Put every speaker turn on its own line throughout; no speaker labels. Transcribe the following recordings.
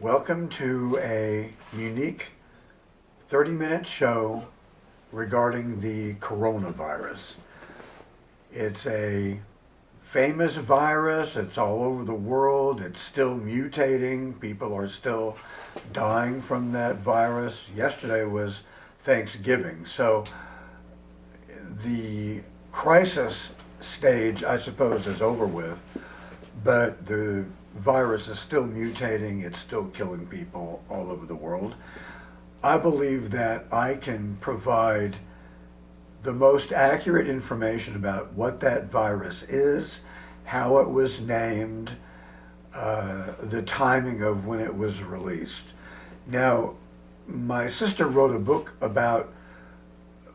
Welcome to a unique 30-minute show regarding the coronavirus. It's a famous virus. It's all over the world. It's still mutating. People are still dying from that virus. Yesterday was Thanksgiving. So the crisis stage, I suppose, is over with, but the virus is still mutating. It's still killing people all over the world. I believe that I can provide the most accurate information about what that virus is, how it was named, the timing of when it was released. Now, my sister wrote a book about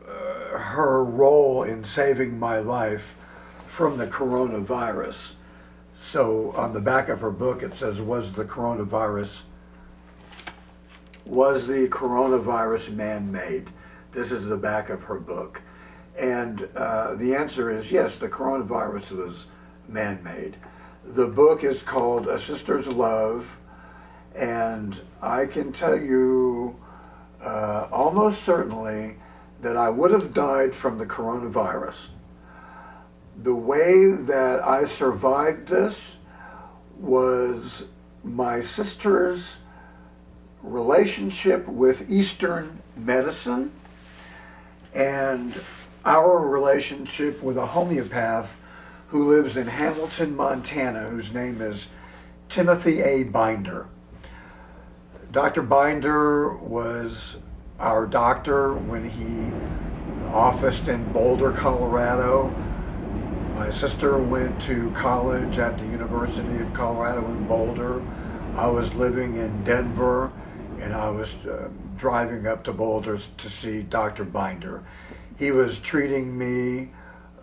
her role in saving my life from the coronavirus. So on the back of her book it says, was the coronavirus man-made? This is the back of her book. And the answer is yes, the coronavirus was man-made. The book is called A Sister's Love, and I can tell you almost certainly that I would have died from the coronavirus. The way that I survived this was my sister's relationship with Eastern medicine and our relationship with a homeopath who lives in Hamilton, Montana, whose name is Timothy A. Binder. Dr. Binder was our doctor when he officed in Boulder, Colorado. My sister went to college at the University of Colorado in Boulder. I was living in Denver, and I was driving up to Boulder to see Dr. Binder. He was treating me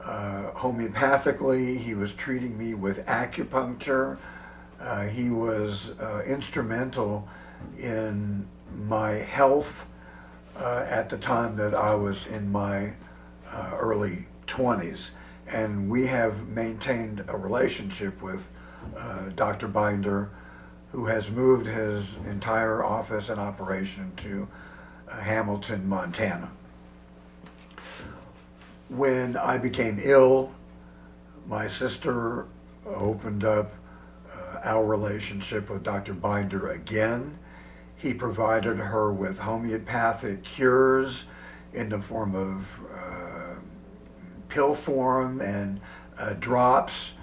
homeopathically. He was treating me with acupuncture. He was instrumental in my health at the time that I was in my early 20s. And we have maintained a relationship with Dr. Binder, who has moved his entire office and operation to Hamilton, Montana. When I became ill, my sister opened up our relationship with Dr. Binder again. He provided her with homeopathic cures in the form of pill form and drops,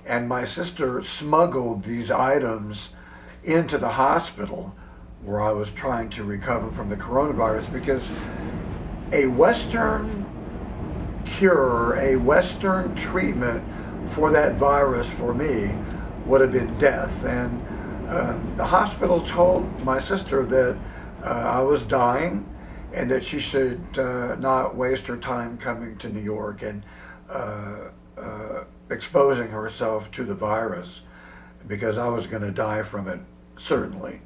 and my sister smuggled these items into the hospital where I was trying to recover from the coronavirus, because a Western cure, a Western treatment for that virus for me would have been death. And the hospital told my sister that I was dying and that she should not waste her time coming to New York and exposing herself to the virus, because I was going to die from it, certainly.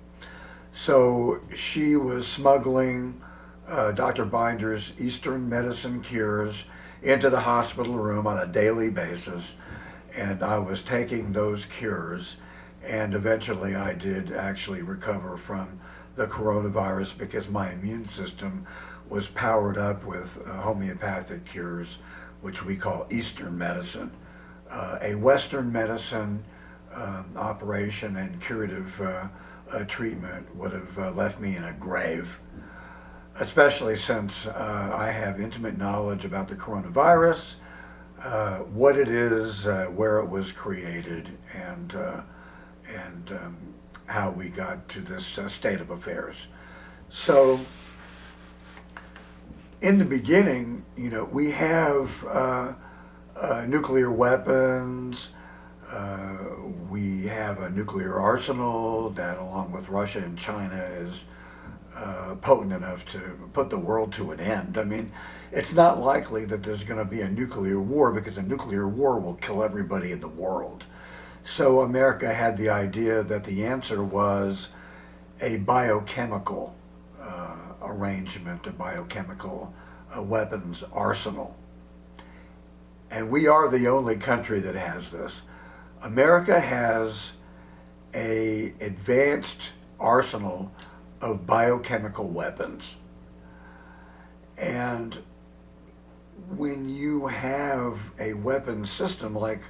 So she was smuggling Dr. Binder's Eastern medicine cures into the hospital room on a daily basis, and I was taking those cures, and eventually I did actually recover from the coronavirus because my immune system was powered up with homeopathic cures, which we call Eastern medicine. A Western medicine operation and curative treatment would have left me in a grave, especially since I have intimate knowledge about the coronavirus, what it is, where it was created, and how we got to this state of affairs. So in the beginning, we have nuclear weapons. We have a nuclear arsenal that, along with Russia and China, is potent enough to put the world to an end. I mean, it's not likely that there's going to be a nuclear war, because a nuclear war will kill everybody in the world. So America had the idea that the answer was a biochemical arrangement, a biochemical weapons arsenal. And we are the only country that has this. America has a advanced arsenal of biochemical weapons. And when you have a weapon system like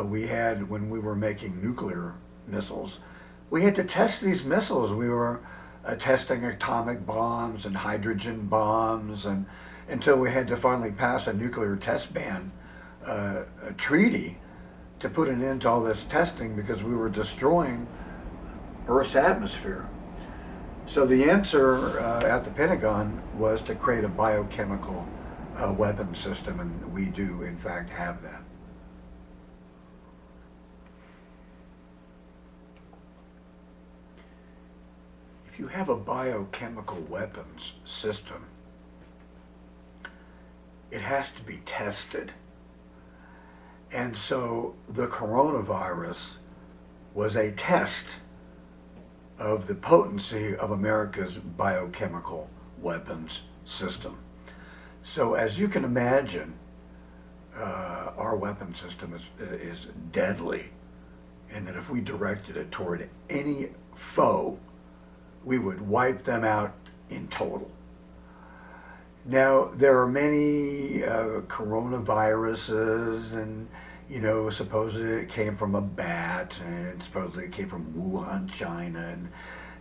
we had when we were making nuclear missiles, we had to test these missiles. We were testing atomic bombs and hydrogen bombs, and until we had to finally pass a nuclear test ban a treaty to put an end to all this testing because we were destroying Earth's atmosphere. So the answer at the Pentagon was to create a biochemical weapon system, and we do in fact have that. If you have a biochemical weapons system, it has to be tested. And so the coronavirus was a test of the potency of America's biochemical weapons system. So as you can imagine, our weapon system is deadly, and that if we directed it toward any foe, we would wipe them out in total. Now, there are many coronaviruses, and supposedly it came from a bat, and supposedly it came from Wuhan, China, and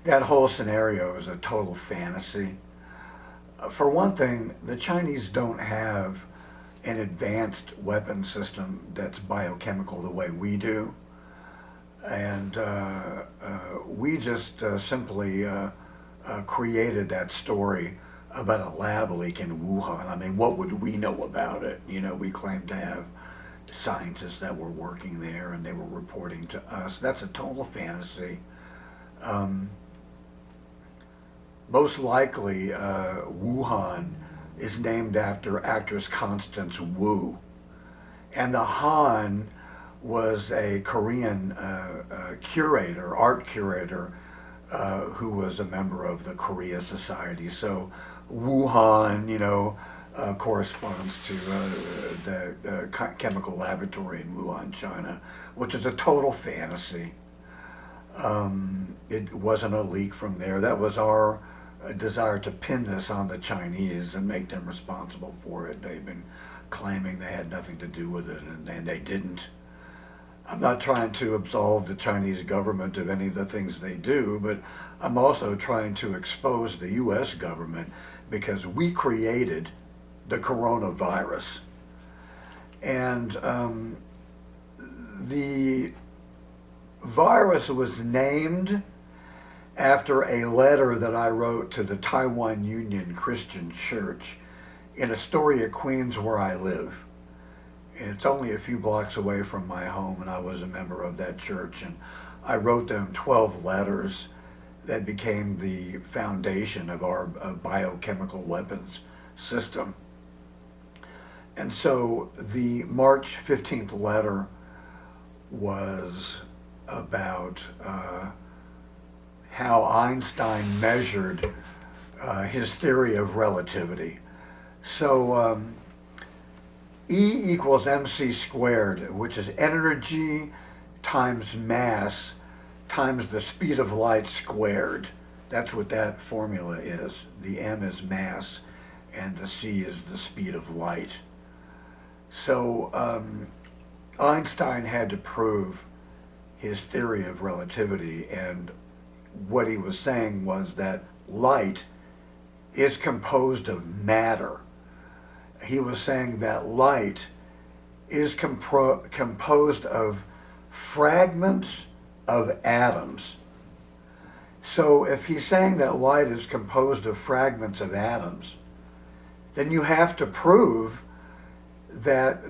that whole scenario is a total fantasy. For one thing, the Chinese don't have an advanced weapon system that's biochemical the way we do. And we just simply created that story about a lab leak in Wuhan. I mean, what would we know about it? We claim to have scientists that were working there and they were reporting to us. That's a total fantasy. Most likely, Wuhan is named after actress Constance Wu. And the Han was a Korean art curator, who was a member of the Korea Society. So Wuhan, corresponds to the chemical laboratory in Wuhan, China, which is a total fantasy. It wasn't a leak from there. That was our desire to pin this on the Chinese and make them responsible for it. They've been claiming they had nothing to do with it, and they didn't. I'm not trying to absolve the Chinese government of any of the things they do, but I'm also trying to expose the U.S. government because we created the coronavirus. And the virus was named after a letter that I wrote to the Taiwan Union Christian Church in Astoria, Queens, where I live. And it's only a few blocks away from my home, and I was a member of that church. And I wrote them 12 letters that became the foundation of our biochemical weapons system. And so the March 15th letter was about how Einstein measured his theory of relativity. So E equals mc squared, which is energy times mass times the speed of light squared. That's what that formula is. The m is mass and the c is the speed of light. So Einstein had to prove his theory of relativity, and what he was saying was that light is composed of matter. He was saying that light is composed of fragments of atoms. So if he's saying that light is composed of fragments of atoms, then you have to prove that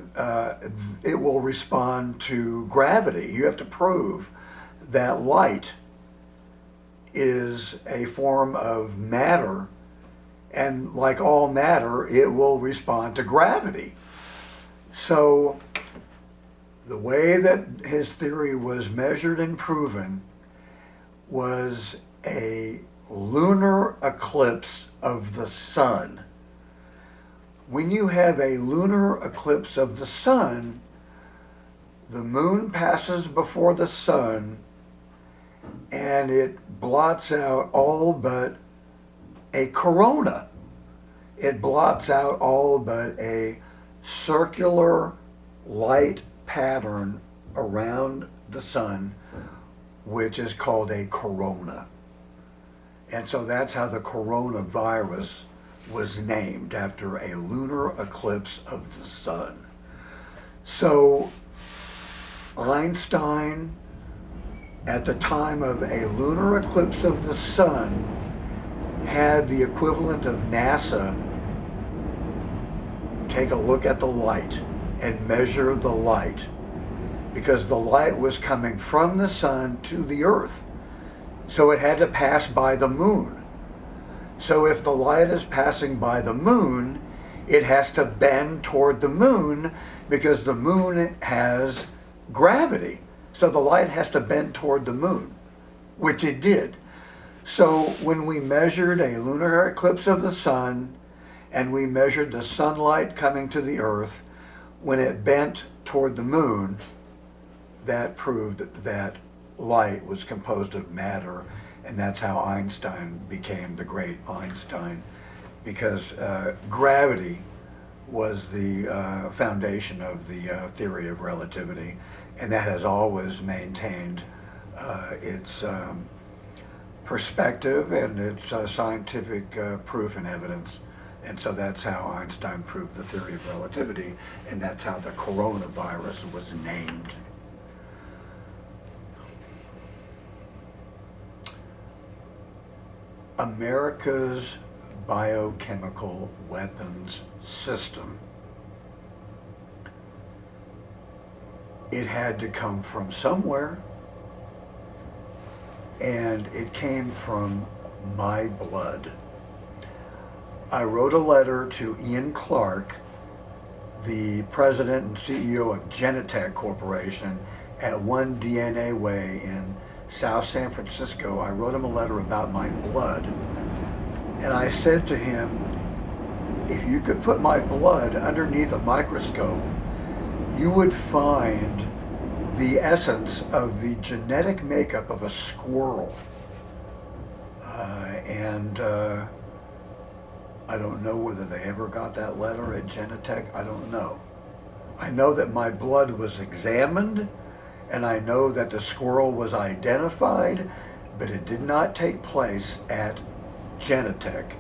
it will respond to gravity. You have to prove that light is a form of matter, and like all matter, it will respond to gravity. So the way that his theory was measured and proven was a lunar eclipse of the sun. When you have a lunar eclipse of the sun, the moon passes before the sun, and it blots out all but a corona. It blots out all but a circular light pattern around the sun, which is called a corona. And so that's how the coronavirus was named, after a lunar eclipse of the sun. So Einstein, at the time of a lunar eclipse of the sun, had the equivalent of NASA take a look at the light and measure the light, because the light was coming from the sun to the earth. So it had to pass by the moon. So if the light is passing by the moon, it has to bend toward the moon, because the moon has gravity. So the light has to bend toward the moon, which it did. So when we measured a lunar eclipse of the sun, and we measured the sunlight coming to the earth, when it bent toward the moon, that proved that light was composed of matter, and that's how Einstein became the great Einstein, because gravity was the foundation of the theory of relativity, and that has always maintained its perspective and its scientific proof and evidence. And so that's how Einstein proved the theory of relativity, and that's how the coronavirus was named. America's biochemical weapons system. It had to come from somewhere, and it came from my blood. I wrote a letter to Ian Clark, the president and CEO of Genentech Corporation at One DNA Way in South San Francisco. I wrote him a letter about my blood, and I said to him, if you could put my blood underneath a microscope, you would find the essence of the genetic makeup of a squirrel. I don't know whether they ever got that letter at Genentech. I don't know. I know that my blood was examined, and I know that the squirrel was identified, but it did not take place at Genentech.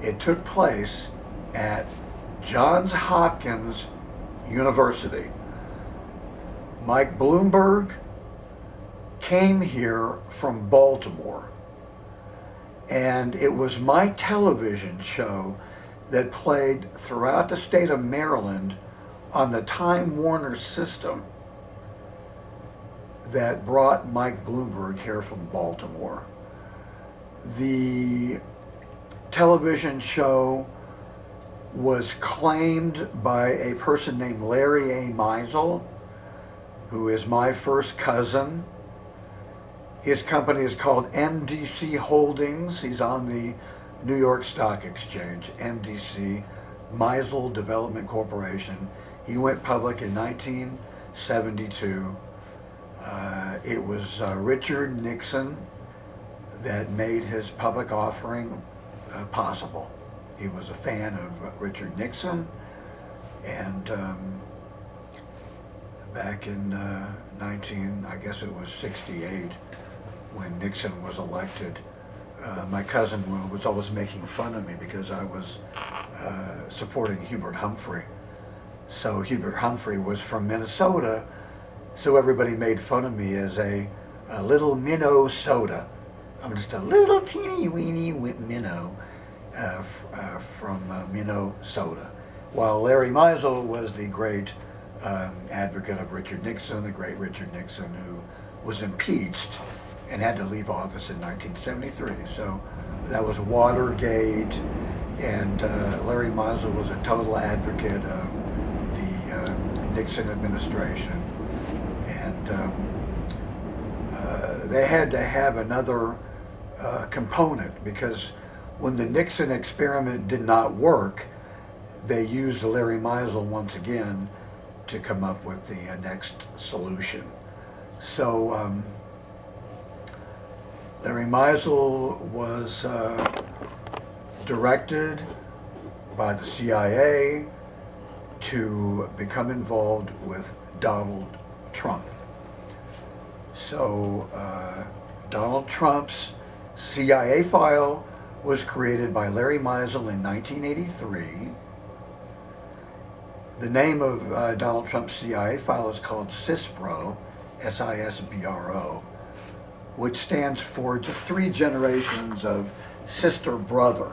It took place at Johns Hopkins University. Mike Bloomberg came here from Baltimore, and it was my television show that played throughout the state of Maryland on the Time Warner system that brought Mike Bloomberg here from Baltimore. The television show was claimed by a person named Larry A. Meisel, who is my first cousin. His company is called MDC Holdings. He's on the New York Stock Exchange, MDC, Meisel Development Corporation. He went public in 1972. It was Richard Nixon that made his public offering possible. He was a fan of Richard Nixon, and back in I guess it was 68, when Nixon was elected, my cousin was always making fun of me because I was supporting Hubert Humphrey. So Hubert Humphrey was from Minnesota, so everybody made fun of me as a little minnow soda. I'm just a little teeny weeny minnow from Minnesota. While Larry Meisel was the great advocate of Richard Nixon, the great Richard Nixon, who was impeached and had to leave office in 1973. So that was Watergate, and Larry Meisel was a total advocate of the Nixon administration. And they had to have another component, because when the Nixon experiment did not work, they used Larry Meisel once again to come up with the next solution. So Larry Meisel was directed by the CIA to become involved with Donald Trump. So Donald Trump's CIA file was created by Larry Meisel in 1983. The name of Donald Trump's CIA file is called SISBRO, SISBRO, which stands for the 3 generations of sister brother.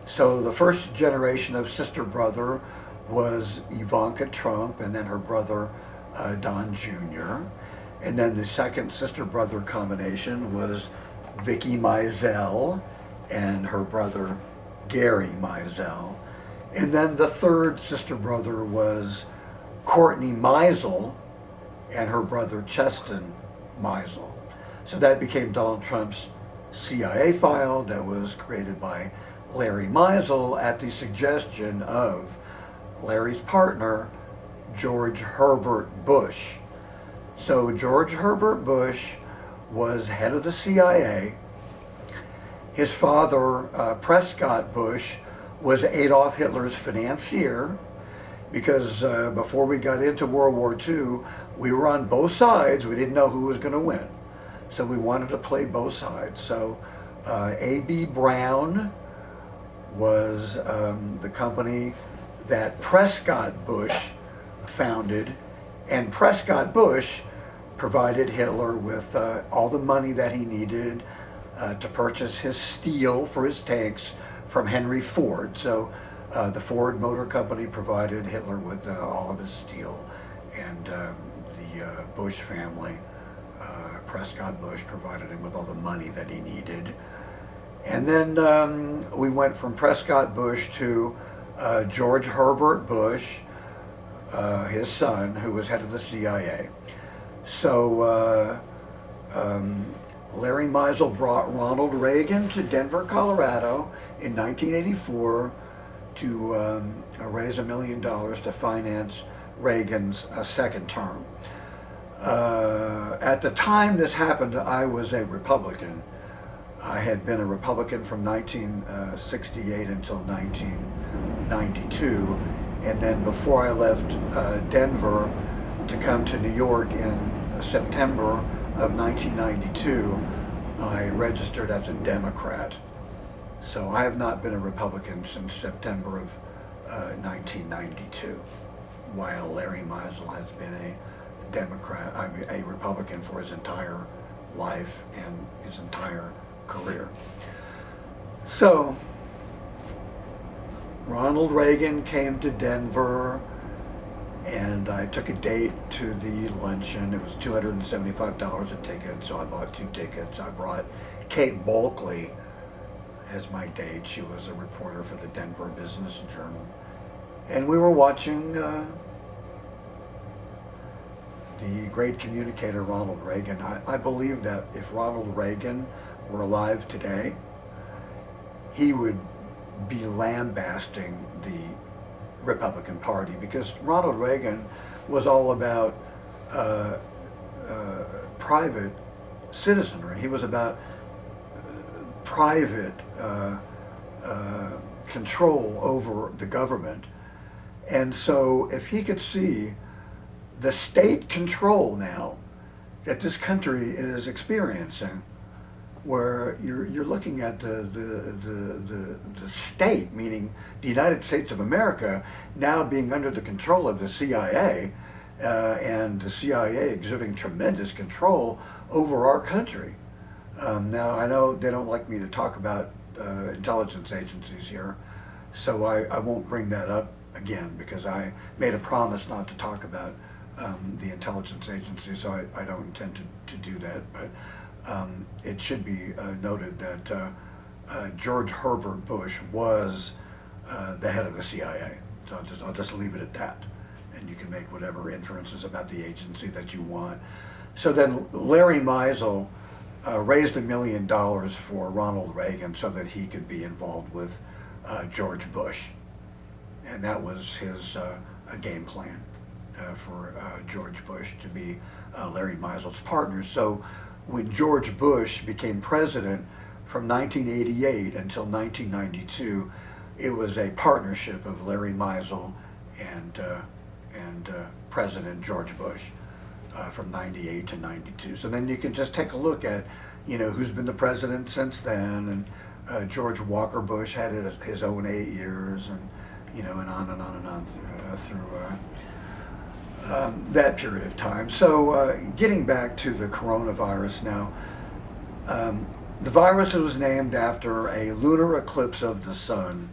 So the first generation of sister brother was Ivanka Trump and then her brother Don Jr. And then the second sister brother combination was Vicky Meisel and her brother Gary Meisel. And then the third sister brother was Courtney Meisel and her brother Cheston Meisel. So that became Donald Trump's CIA file that was created by Larry Meisel at the suggestion of Larry's partner, George Herbert Bush. So George Herbert Bush was head of the CIA. His father, Prescott Bush, was Adolf Hitler's financier, because before we got into World War II, we were on both sides. We didn't know who was going to win. So we wanted to play both sides. So A.B. Brown was the company that Prescott Bush founded, and Prescott Bush provided Hitler with all the money that he needed to purchase his steel for his tanks from Henry Ford. So the Ford Motor Company provided Hitler with all of his steel, and the Bush family, Prescott Bush, provided him with all the money that he needed. And then we went from Prescott Bush to George Herbert Bush, his son, who was head of the CIA. So Larry Meisel brought Ronald Reagan to Denver, Colorado in 1984 to raise $1 million to finance Reagan's second term. At the time this happened, I was a Republican. I had been a Republican from 1968 until 1992, and then before I left Denver to come to New York in September of 1992, I registered as a Democrat. So I have not been a Republican since September of 1992, while Larry Meisel has been a Republican for his entire life and his entire career. So Ronald Reagan came to Denver, and I took a date to the luncheon. It was $275 a ticket, so I bought 2 tickets. I brought Kate Bulkley as my date. She was a reporter for the Denver Business Journal. And we were watching the great communicator Ronald Reagan. I believe that if Ronald Reagan were alive today, he would be lambasting the Republican Party, because Ronald Reagan was all about private citizenry. He was about private control over the government. And so if he could see the state control now that this country is experiencing, where you're looking at the state, meaning the United States of America, now being under the control of the CIA, and the CIA exerting tremendous control over our country. Now, I know they don't like me to talk about intelligence agencies here, so I won't bring that up again, because I made a promise not to talk about the intelligence agency, so I don't intend to do that. But it should be noted that George Herbert Bush was the head of the CIA. So I'll just leave it at that, and you can make whatever inferences about the agency that you want. So then Larry Meisel raised $1 million for Ronald Reagan so that he could be involved with George Bush, and that was his game plan for George Bush to be Larry Meisel's partner. So when George Bush became president from 1988 until 1992, it was a partnership of Larry Meisel and President George Bush from 98 to 92. So then you can just take a look at, who's been the president since then. And George Walker Bush had his own 8 years, and and on and on and on through that period of time. So getting back to the coronavirus now, the virus was named after a lunar eclipse of the sun,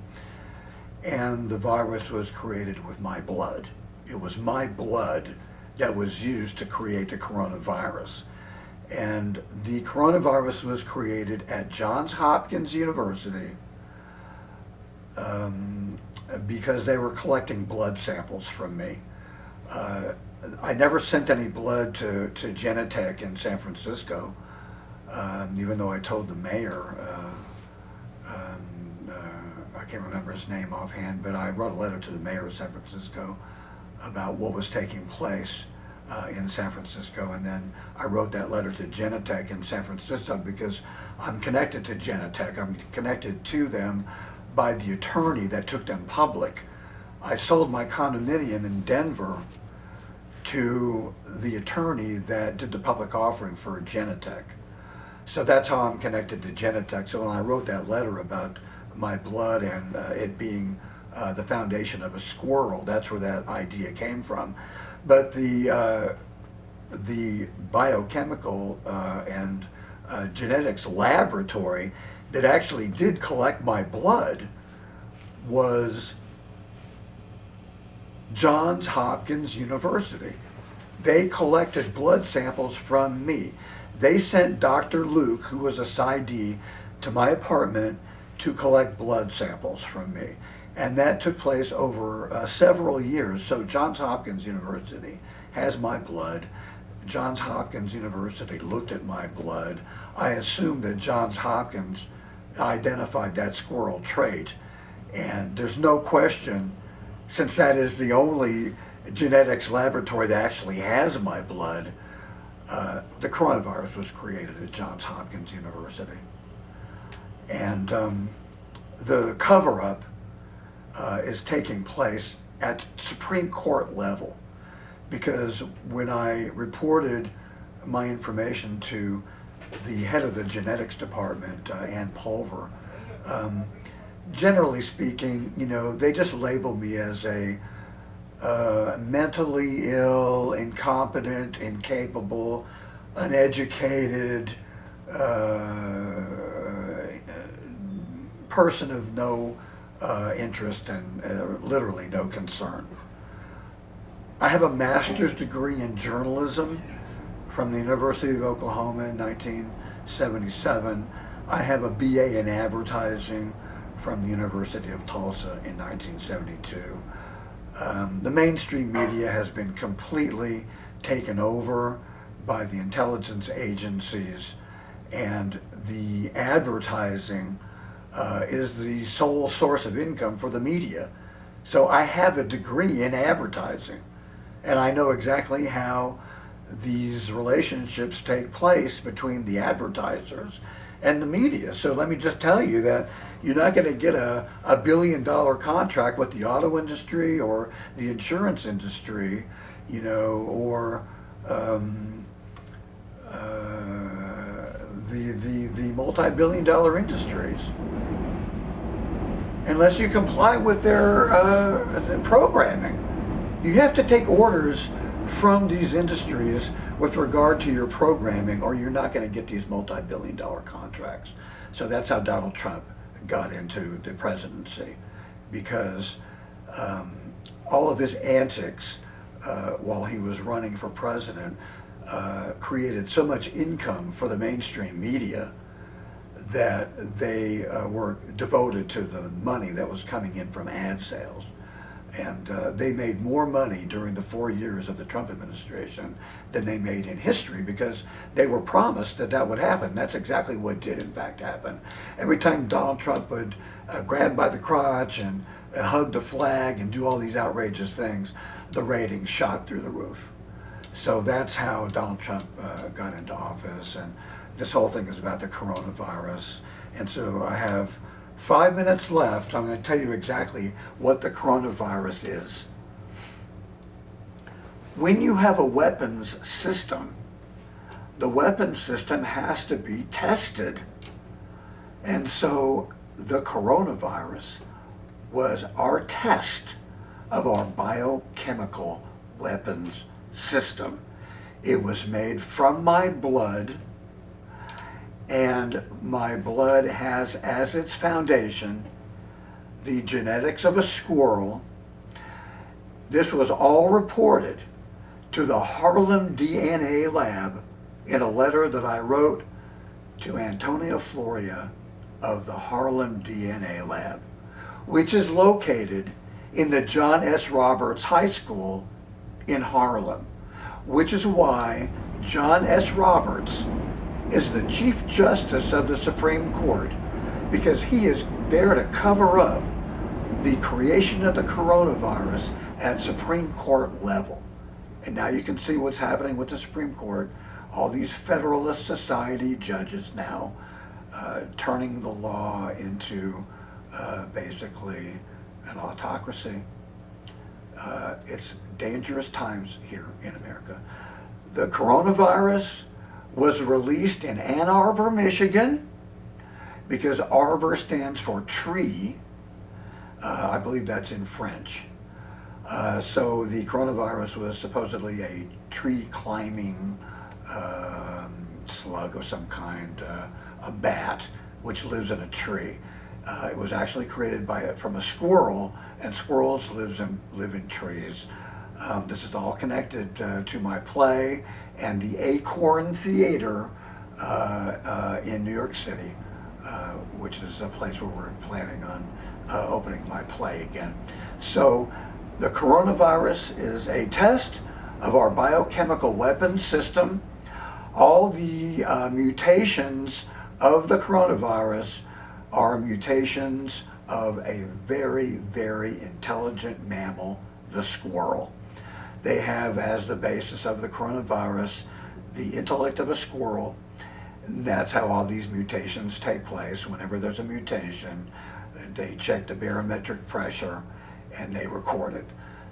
and the virus was created with my blood. It was my blood that was used to create the coronavirus. And the coronavirus was created at Johns Hopkins University because they were collecting blood samples from me. I never sent any blood to Genentech in San Francisco, even though I told the mayor, I can't remember his name offhand, but I wrote a letter to the mayor of San Francisco about what was taking place in San Francisco, and then I wrote that letter to Genentech in San Francisco because I'm connected to Genentech. I'm connected to them by the attorney that took them public. I sold my condominium in Denver to the attorney that did the public offering for Genentech. So that's how I'm connected to Genentech. So when I wrote that letter about my blood and it being the foundation of a squirrel, that's where that idea came from. But the biochemical and genetics laboratory that actually did collect my blood was Johns Hopkins University. They collected blood samples from me. They sent Dr. Luke, who was a PsyD, to my apartment to collect blood samples from me. And that took place over several years. So Johns Hopkins University has my blood. Johns Hopkins University looked at my blood. I assume that Johns Hopkins identified that squirrel trait. And there's no question, since that is the only genetics laboratory that actually has my blood, the coronavirus was created at Johns Hopkins University. And the cover-up is taking place at Supreme Court level, because when I reported my information to the head of the genetics department, Ann Pulver, generally speaking, they just label me as a mentally ill, incompetent, incapable, uneducated person of no interest and literally no concern. I have a master's degree in journalism from the University of Oklahoma in 1977. I have a BA in advertising from the University of Tulsa in 1972. The mainstream media has been completely taken over by the intelligence agencies, and the advertising is the sole source of income for the media. So I have a degree in advertising, and I know exactly how these relationships take place between the advertisers and the media. So let me just tell you that you're not going to get a $1 billion contract with the auto industry or the insurance industry, or the multi-billion-dollar industries, unless you comply with their programming. You have to take orders from these industries with regard to your programming, or you're not going to get these multi-billion-dollar contracts. So that's how Donald Trump got into the presidency, because all of his antics while he was running for president created so much income for the mainstream media that they were devoted to the money that was coming in from ad sales. And they made more money during the 4 years of the Trump administration than they made in history, because they were promised that that would happen. That's exactly what did in fact happen. Every time Donald Trump would grab by the crotch and hug the flag and do all these outrageous things, the ratings shot through the roof. So that's how Donald Trump got into office, and this whole thing is about the coronavirus. And so I have 5 minutes left. I'm going to tell you exactly what the coronavirus is. When you have a weapons system, the weapons system has to be tested. And so the coronavirus was our test of our biochemical weapons system. It was made from my blood, and my blood has as its foundation the genetics of a squirrel. This was all reported to the Harlem DNA lab in a letter that I wrote to Antonia Floria of the Harlem DNA lab, which is located in the John S. Roberts High School in Harlem, which is why John S. Roberts is the Chief Justice of the Supreme Court, because he is there to cover up the creation of the coronavirus at Supreme Court level. And now you can see what's happening with the Supreme Court. All these Federalist Society judges now turning the law into basically an autocracy. It's dangerous times here in America. The coronavirus was released in Ann Arbor, Michigan, because Arbor stands for tree. I believe that's in French. So the coronavirus was supposedly a tree climbing slug of some kind, a bat, which lives in a tree. It was actually created from a squirrel, and squirrels live in trees. This is all connected to my play and the Acorn Theater in New York City, which is a place where we're planning on opening my play again. So the coronavirus is a test of our biochemical weapons system. All the mutations of the coronavirus are mutations of a very, very intelligent mammal, the squirrel. They have as the basis of the coronavirus the intellect of a squirrel. And that's how all these mutations take place. Whenever there's a mutation, they check the barometric pressure and they record it.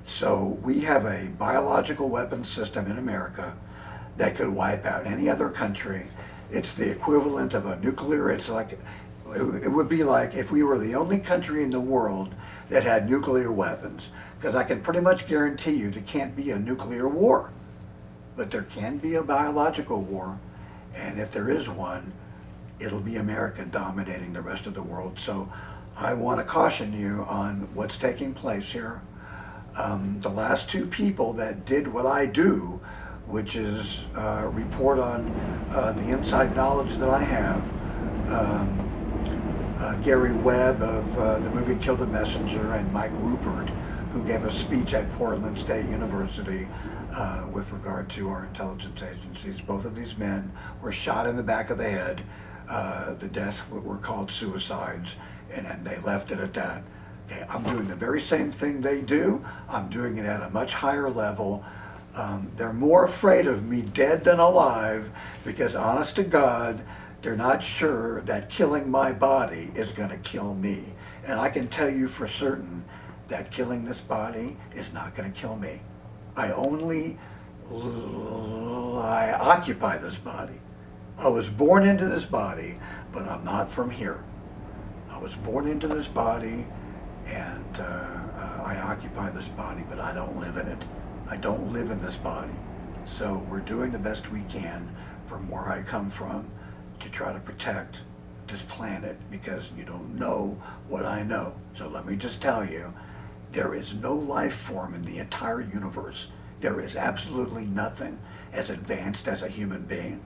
So we have a biological weapons system in America that could wipe out any other country. It's the equivalent of a nuclear, it would be like if we were the only country in the world that had nuclear weapons. Because I can pretty much guarantee you there can't be a nuclear war, but there can be a biological war. And if there is one, it'll be America dominating the rest of the world. So I want to caution you on what's taking place here. The last two people that did what I do, which is report on the inside knowledge that I have. Gary Webb of the movie Kill the Messenger, and Mike Rupert, who gave a speech at Portland State University with regard to our intelligence agencies. Both of these men were shot in the back of the head. The deaths were called suicides, and they left it at that. Okay, I'm doing the very same thing they do. I'm doing it at a much higher level. They're more afraid of me dead than alive, because honest to God, they're not sure that killing my body is going to kill me. And I can tell you for certain that killing this body is not going to kill me. I occupy this body. I was born into this body, but I'm not from here. I was born into this body, and I occupy this body, but I don't live in it. I don't live in this body. So we're doing the best we can from where I come from to try to protect this planet, because you don't know what I know. So let me just tell you, there is no life form in the entire universe. There is absolutely nothing as advanced as a human being.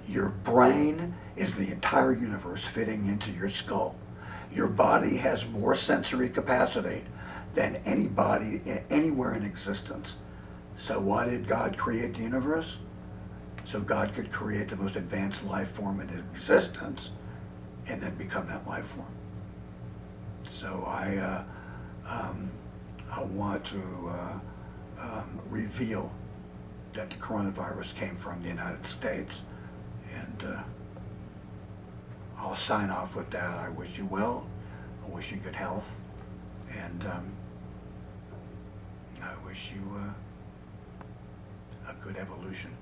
Your brain is the entire universe fitting into your skull. Your body has more sensory capacity than any body anywhere in existence. So why did God create the universe? So God could create the most advanced life form in existence and then become that life form. So I want to reveal that the coronavirus came from the United States. And I'll sign off with that. I wish you well. I wish you good health. And I wish you a good evolution.